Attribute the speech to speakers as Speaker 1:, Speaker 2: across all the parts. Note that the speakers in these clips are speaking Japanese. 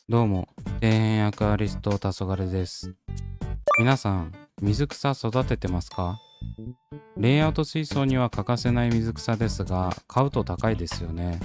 Speaker 1: どうも、底辺役アリスト黄昏です。皆さん、水草育ててますか？レイアウト水槽には欠かせない水草ですが、買うと高いですよね。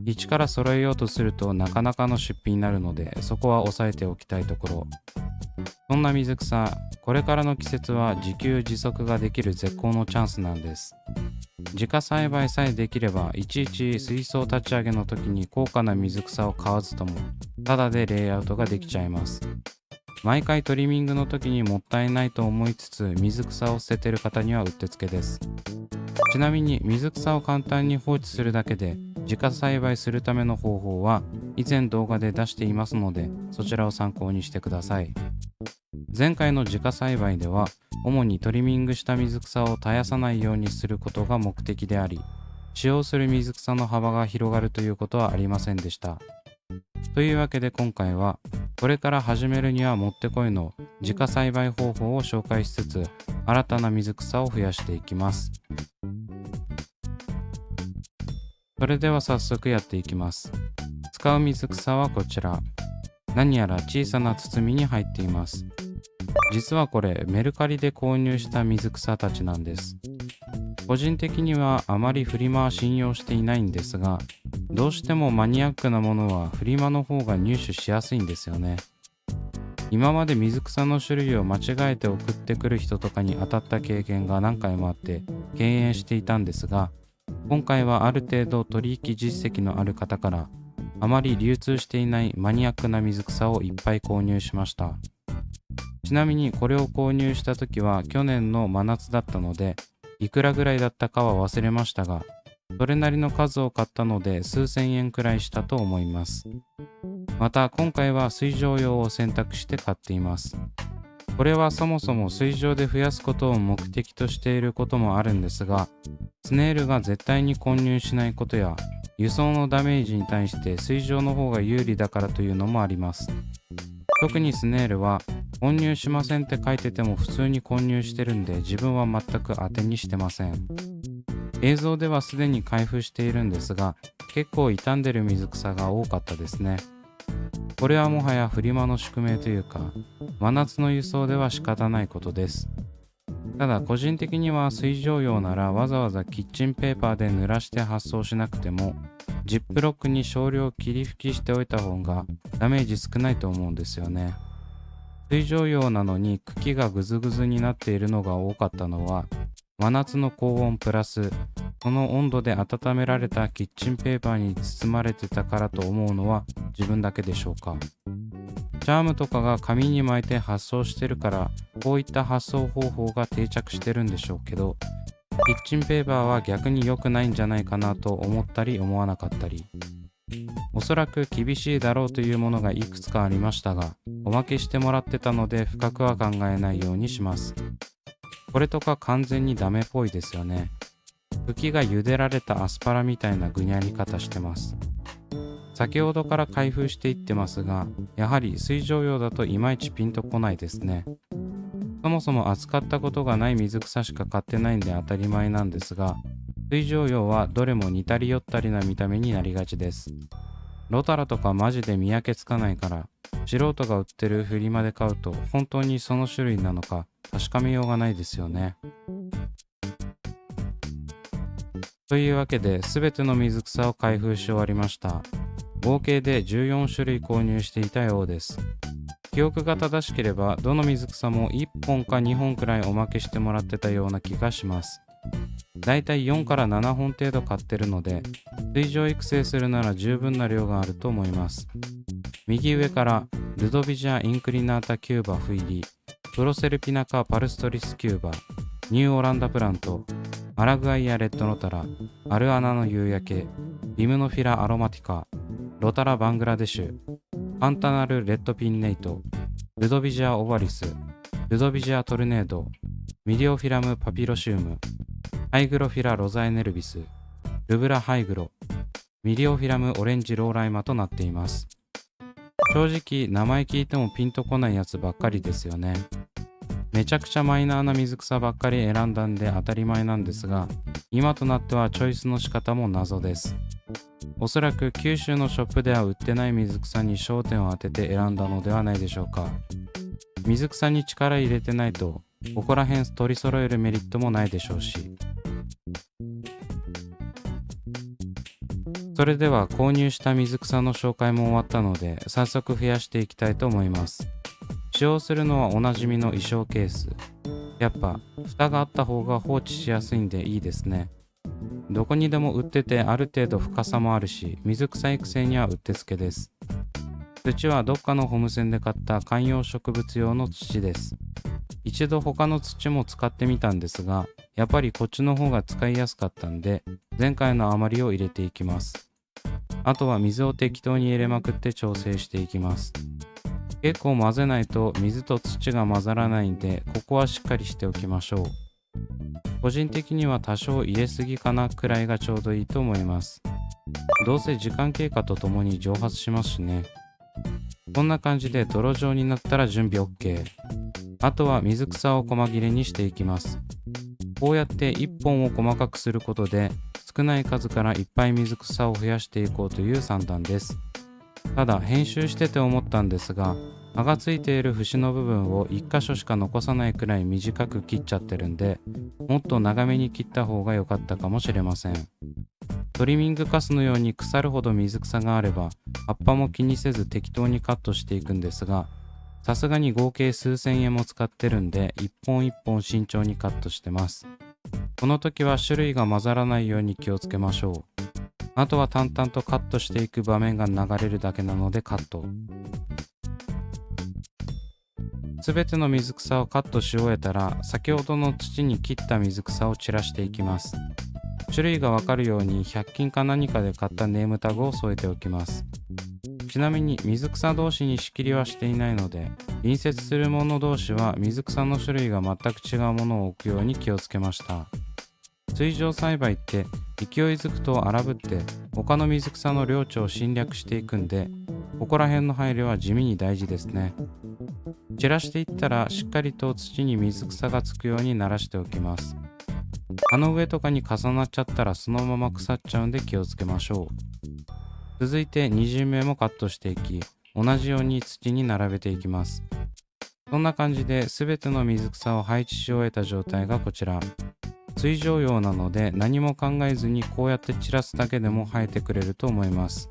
Speaker 1: 一から揃えようとするとなかなかの出費になるので、そこは押さえておきたいところ。そんな水草、これからの季節は自給自足ができる絶好のチャンスなんです。自家栽培さえできれば、いちいち水槽立ち上げの時に高価な水草を買わずとも、ただでレイアウトができちゃいます。毎回トリミングの時にもったいないと思いつつ、水草を捨ててる方にはうってつけです。ちなみに水草を簡単に放置するだけで自家栽培するための方法は以前動画で出していますので、そちらを参考にしてください。前回の自家栽培では主にトリミングした水草を絶やさないようにすることが目的であり、使用する水草の幅が広がるということはありませんでした。というわけで今回は、これから始めるにはもってこいの自家栽培方法を紹介しつつ、新たな水草を増やしていきます。それでは早速やっていきます。使う水草はこちら。何やら小さな包みに入っています。実はこれメルカリで購入した水草たちなんです。個人的にはあまりフリマは信用していないんですが、どうしてもマニアックなものはフリマの方が入手しやすいんですよね。今まで水草の種類を間違えて送ってくる人とかに当たった経験が何回もあって敬遠していたんですが、今回はある程度取引実績のある方からあまり流通していないマニアックな水草をいっぱい購入しました。ちなみにこれを購入した時は去年の真夏だったので、いくらぐらいだったかは忘れましたが、それなりの数を買ったので数千円くらいしたと思います。また今回は水上用を選択して買っています。これはそもそも水上で増やすことを目的としていることもあるんですが、スネールが絶対に混入しないことや、輸送のダメージに対して水上の方が有利だからというのもあります。特にスネールは混入しませんって書いてても普通に混入してるんで、自分は全く当てにしてません。映像ではすでに開封しているんですが、結構傷んでる水草が多かったですね。これはもはやフリマの宿命というか、真夏の輸送では仕方ないことです。ただ個人的には水上用ならわざわざキッチンペーパーで濡らして発送しなくても、ジップロックに少量霧吹きしておいた方がダメージ少ないと思うんですよね。水上用なのに茎がグズグズになっているのが多かったのは、真夏の高温プラスその温度で温められたキッチンペーパーに包まれてたからと思うのは自分だけでしょうか。チャームとかが紙に巻いて発送してるから、こういった発送方法が定着してるんでしょうけど、キッチンペーパーは逆に良くないんじゃないかなと思ったり思わなかったり、おそらく厳しいだろうというものがいくつかありましたが、おまけしてもらってたので深くは考えないようにします。これとか完全にダメっぽいですよね。茎が茹でられたアスパラみたいなぐにゃり方してます。先ほどから開封していってますが、やはり水上用だといまいちピンとこないですね。そもそも扱ったことがない水草しか買ってないんで当たり前なんですが、水上用はどれも似たり寄ったりな見た目になりがちです。ロタラとかマジで見分けつかないから、素人が売ってるフリマで買うと本当にその種類なのか確かめようがないですよね。というわけで全ての水草を開封し終わりました。合計で14種類購入していたようです。記憶が正しければどの水草も1本か2本くらいおまけしてもらってたような気がします。だいたい4から7本程度買ってるので、水上育成するなら十分な量があると思います。右上からルドビジャ・インクリナータ・キューバ・フイリ、プロセルピナカ・パルストリス・キューバ、ニューオランダプラント、アラグアイア・レッドノタラ、アルアナの夕焼け、ビムノフィラ・アロマティカ、ロタラ・バングラデシュ、パンタナル・レッドピンネイト、ルドビジア・オバリス、ルドビジア・トルネード、ミディオフィラム・パピロシウム、ハイグロフィラ・ロザエネルビス、ルブラ・ハイグロ、ミディオフィラム・オレンジ・ローライマとなっています。正直名前聞いてもピンとこないやつばっかりですよね。めちゃくちゃマイナーな水草ばっかり選んだんで当たり前なんですが、今となってはチョイスの仕方も謎です。おそらく九州のショップでは売ってない水草に焦点を当てて選んだのではないでしょうか。水草に力入れてないと、ここら辺取り揃えるメリットもないでしょうし。それでは購入した水草の紹介も終わったので、早速増やしていきたいと思います。使用するのはおなじみの衣装ケース。やっぱ蓋があった方が放置しやすいんでいいですね。どこにでも売っててある程度深さもあるし、水草育成にはうってつけです。土はどっかのホームセンで買った観葉植物用の土です。一度他の土も使ってみたんですが、やっぱりこっちの方が使いやすかったんで、前回の余りを入れていきます。あとは水を適当に入れまくって調整していきます。結構混ぜないと水と土が混ざらないんで、ここはしっかりしておきましょう。個人的には多少入れすぎかなくらいがちょうどいいと思います。どうせ時間経過とともに蒸発しますしね。こんな感じで泥状になったら準備 OK。あとは水草を細切れにしていきます。こうやって1本を細かくすることで、少ない数からいっぱい水草を増やしていこうという算段です。ただ編集してて思ったんですが、葉がついている節の部分を1箇所しか残さないくらい短く切っちゃってるんで、もっと長めに切った方が良かったかもしれません。トリミングカスのように腐るほど水草があれば、葉っぱも気にせず適当にカットしていくんですが、さすがに合計数千円も使ってるんで、一本一本慎重にカットしてます。この時は種類が混ざらないように気をつけましょう。あとは淡々とカットしていく場面が流れるだけなのでカット。すべての水草をカットし終えたら、先ほどの土に切った水草を散らしていきます。種類がわかるように100均か何かで買ったネームタグを添えておきます。ちなみに水草同士に仕切りはしていないので、隣接するもの同士は水草の種類が全く違うものを置くように気をつけました。水上栽培って勢いづくと荒ぶって他の水草の領地を侵略していくんで、ここら辺の配慮は地味に大事ですね。散らしていったらしっかりと土に水草がつくようにならしておきます。葉の上とかに重なっちゃったらそのまま腐っちゃうんで気をつけましょう。続いて2巡目もカットしていき、同じように土に並べていきます。そんな感じで全ての水草を配置し終えた状態がこちら。水上用なので何も考えずにこうやって散らすだけでも生えてくれると思います。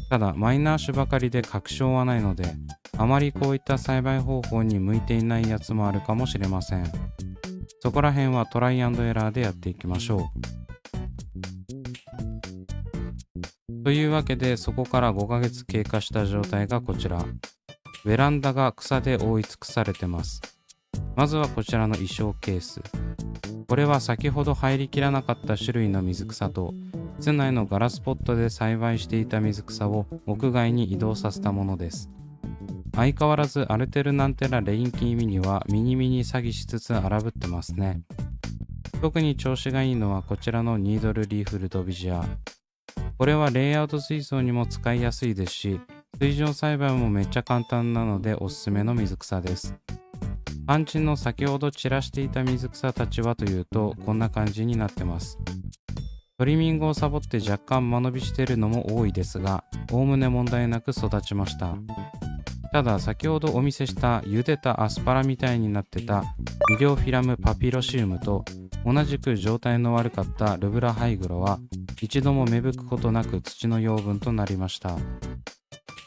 Speaker 1: ただマイナー種ばかりで確証はないので、あまりこういった栽培方法に向いていないやつもあるかもしれません。そこら辺はトライアンドエラーでやっていきましょう。というわけでそこから5ヶ月経過した状態がこちら。ベランダが草で覆い尽くされてます。まずはこちらの衣装ケース。これは先ほど入りきらなかった種類の水草と、室内のガラスポットで栽培していた水草を屋外に移動させたものです。相変わらずアルテルナンテラレインキーミニはミニミニ詐欺しつつ荒ぶってますね。特に調子がいいのはこちらのニードルリーフルドビジア。これはレイアウト水槽にも使いやすいですし、水上栽培もめっちゃ簡単なのでおすすめの水草です。肝心の先ほど散らしていた水草たちはというとこんな感じになってます。トリミングをサボって若干間延びしているのも多いですが、おおむね問題なく育ちました。ただ先ほどお見せした茹でたアスパラみたいになってたミリオフィラムパピロシウムと同じく状態の悪かったルブラハイグロは一度も芽吹くことなく土の養分となりました。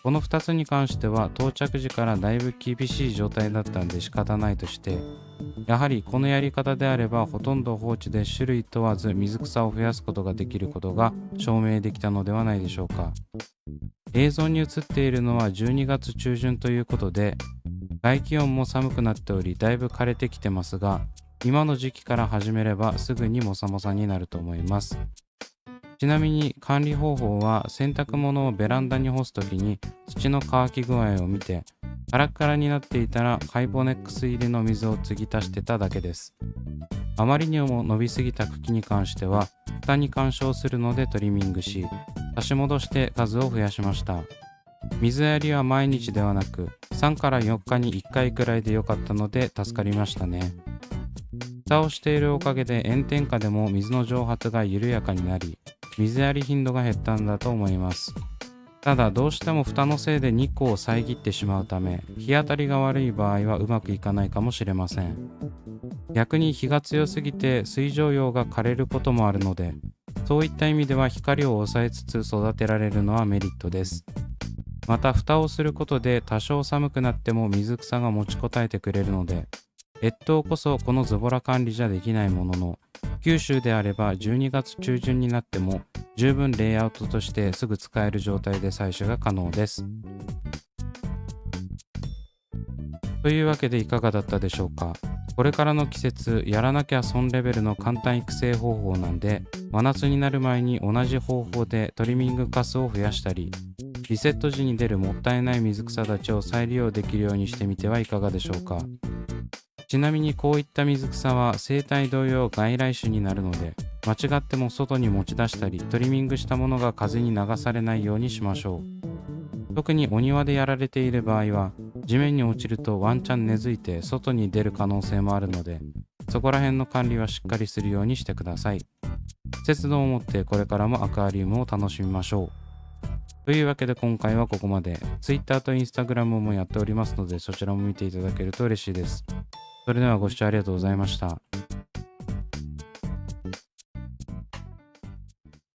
Speaker 1: この2つに関しては到着時からだいぶ厳しい状態だったんで仕方ないとして、やはりこのやり方であればほとんど放置で種類問わず水草を増やすことができることが証明できたのではないでしょうか。映像に映っているのは12月中旬ということで、外気温も寒くなっておりだいぶ枯れてきてますが、今の時期から始めればすぐにモサモサになると思います。ちなみに管理方法は洗濯物をベランダに干すときに土の乾き具合を見て、カラッカラになっていたらカイボネックス入りの水を継ぎ足してただけです。あまりにも伸びすぎた茎に関しては蓋に干渉するのでトリミングし、差し戻して数を増やしました。水やりは毎日ではなく3から4日に1回くらいで良かったので助かりましたね。蓋をしているおかげで炎天下でも水の蒸発が緩やかになり、水やり頻度が減ったんだと思います。ただどうしても蓋のせいで日光を遮ってしまうため、日当たりが悪い場合はうまくいかないかもしれません。逆に日が強すぎて水蒸葉が枯れることもあるので、そういった意味では光を抑えつつ育てられるのはメリットです。また蓋をすることで多少寒くなっても水草が持ちこたえてくれるので、越冬こそこのズボラ管理じゃできないものの、九州であれば12月中旬になっても十分レイアウトとしてすぐ使える状態で採取が可能です。というわけでいかがだったでしょうか。これからの季節、やらなきゃ損レベルの簡単育成方法なんで、真夏になる前に同じ方法でトリミングカスを増やしたり、リセット時に出るもったいない水草たちを再利用できるようにしてみてはいかがでしょうか。ちなみにこういった水草は生態同様外来種になるので、間違っても外に持ち出したりトリミングしたものが風に流されないようにしましょう。特にお庭でやられている場合は、地面に落ちるとワンチャン根付いて外に出る可能性もあるので、そこら辺の管理はしっかりするようにしてください。節度を持ってこれからもアクアリウムを楽しみましょう。というわけで今回はここまで。Twitter と Instagram もやっておりますので、そちらも見ていただけると嬉しいです。それではご視聴ありがとうございました。